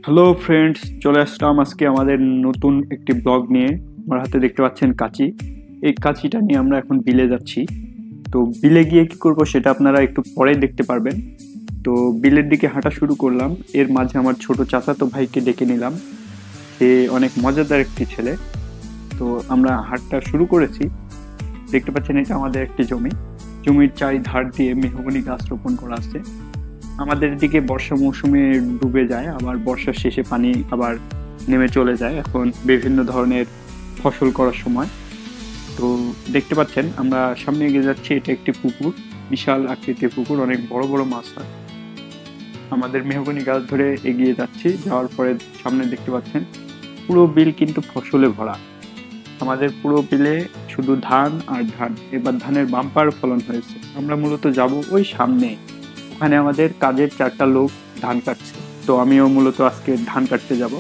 Hello friends, চলে আসলাম আজকে আমাদের নতুন একটি ব্লগ নিয়ে। আমার হাতে দেখতে পাচ্ছেন কাঁচি। এই কাঁচিটা নিয়ে আমরা এখন বিলে যাচ্ছি। তো বিলে গিয়ে কি করব সেটা আপনারা একটু পরে দেখতে পারবেন। তো বিলের দিকে হাঁটা শুরু করলাম। এর মাঝে আমার ছোট চাচাতো ভাইকে ডেকে নিলাম। সে অনেক মজাদার একটি ছেলে। তো আমরা হাঁটা শুরু করেছি। দেখতে পাচ্ছেন এটা আমাদের একটি জমি। জমির চারিধার দিয়ে মেহগনি গাছ রোপণ করা আছে। আমাদের দিকে বর্ষা মৌসুমে ডুবে যায়, আবার বর্ষার শেষে পানি আবার নেমে চলে যায় এখন বিভিন্ন ধরনের ফসল করার সময়। তো দেখতে পাচ্ছেন আমরা সামনে এগিয়ে যাচ্ছি। এটা একটি পুকুর, বিশাল আকৃতির পুকুর, অনেক বড় বড় মাছ হয়। আমাদের মেহগনি গাছ ধরে এগিয়ে যাচ্ছি, যাওয়ার পরে সামনে দেখতে পাচ্ছেন পুরো বিল কিন্তু ফসলে ভরা। আমাদের পুরো বিলে শুধু ধান আর ধান। এবার ধানের বাম্পার ফলন হয়েছে। আমরা মূলত যাব ওই সামনে, ওখানে আমাদের কাজের 4টা লোক ধান কাটছে। তো আমিও মূলত আজকে ধান কাটতে যাব।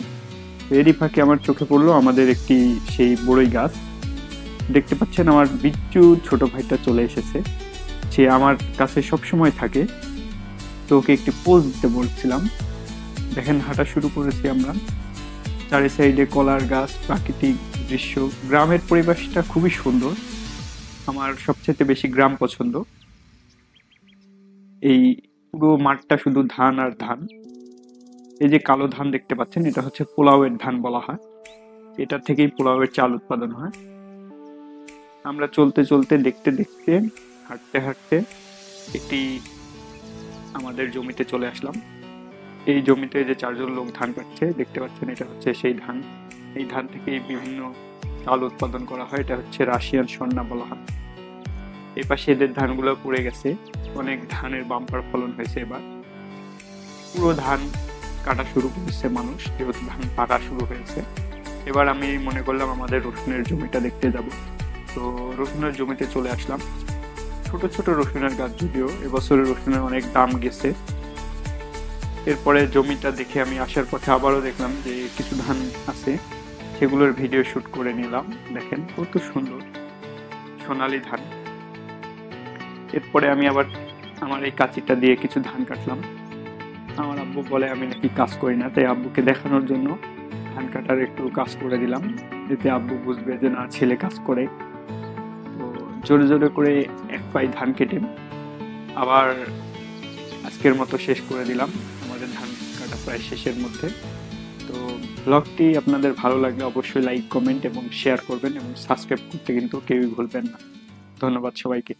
এরই ফাঁকে আমার চোখে পড়লো আমাদের একটি সেই বড়ই গাছ। দেখতে পাচ্ছেন আমার বিচ্ছু ছোট ভাইটা চলে এসেছে। সে আমার কাছে সব সময় থাকে। তো ওকে একটি পোজ দিতে বলছিলাম। দেখেন হাঁটা শুরু করেছি আমরা। চারি সাইডে কলার গাছ, প্রাকৃতিক দৃশ্য। গ্রামের পরিবেশটা খুবই সুন্দর। আমার সবচেয়ে বেশি গ্রাম পছন্দ। এই পুরো মাঠটা শুধু ধান আর ধান। এই যে কালো ধান দেখতে পাচ্ছেন, এটা হচ্ছে পোলাওয়ের ধান বলা হয়। এটা থেকেই পোলাওয়ের চাল উৎপাদন হয়। আমরা চলতে চলতে, দেখতে দেখতে, হাঁটতে হাঁটতে একটি আমাদের জমিতে চলে আসলাম। এই জমিতে যে 4জন লোক ধান কাটছে দেখতে পাচ্ছেন, এটা হচ্ছে সেই ধান। এই ধান থেকেই বিভিন্ন চাল উৎপাদন করা হয়। এটা হচ্ছে রাশিয়ান সন্না বলা হয়। এই পাশে এদের ধানগুলো পড়ে গেছে। অনেক ধানের বাম্পার ফলন হয়েছে এবার। পুরো ধান কাটা শুরু করেছে মানুষ, যেহেতু ধান পাকা শুরু হয়েছে। এবার আমি মনে করলাম আমাদের রসুনের জমিটা দেখতে যাব। তো রসুনের জমিতে চলে আসলাম। ছোট ছোট রসুনের গাছ, যদিও এবছরে রসুনের অনেক দাম গেছে। এরপরে জমিটা দেখে আমি আসার পথে আবারও দেখলাম যে কিছু ধান আছে, সেগুলোর ভিডিও শুট করে নিলাম। দেখেন কত সুন্দর সোনালী ধান। এরপরে আমি আবার আমার এই কাঁচিটা দিয়ে কিছু ধান কাটলাম। আমার আব্বু বলে আমি নাকি কাজ করি না, তাই আব্বুকে দেখানোর জন্য ধান কাটার একটু কাজ করে দিলাম, যাতে আব্বু বুঝবে যে না, ছেলে কাজ করে। তো জোরে জোরে করে এক পাই ধান কেটে আবার আজকের মতো শেষ করে দিলাম। আমাদের ধান কাটা প্রায় শেষের মধ্যে। তো ব্লগটি আপনাদের ভালো লাগলে অবশ্যই লাইক, কমেন্ট এবং শেয়ার করবেন, এবং সাবস্ক্রাইব করতে কিন্তু কেউই ভুলবেন না। ধন্যবাদ সবাইকে।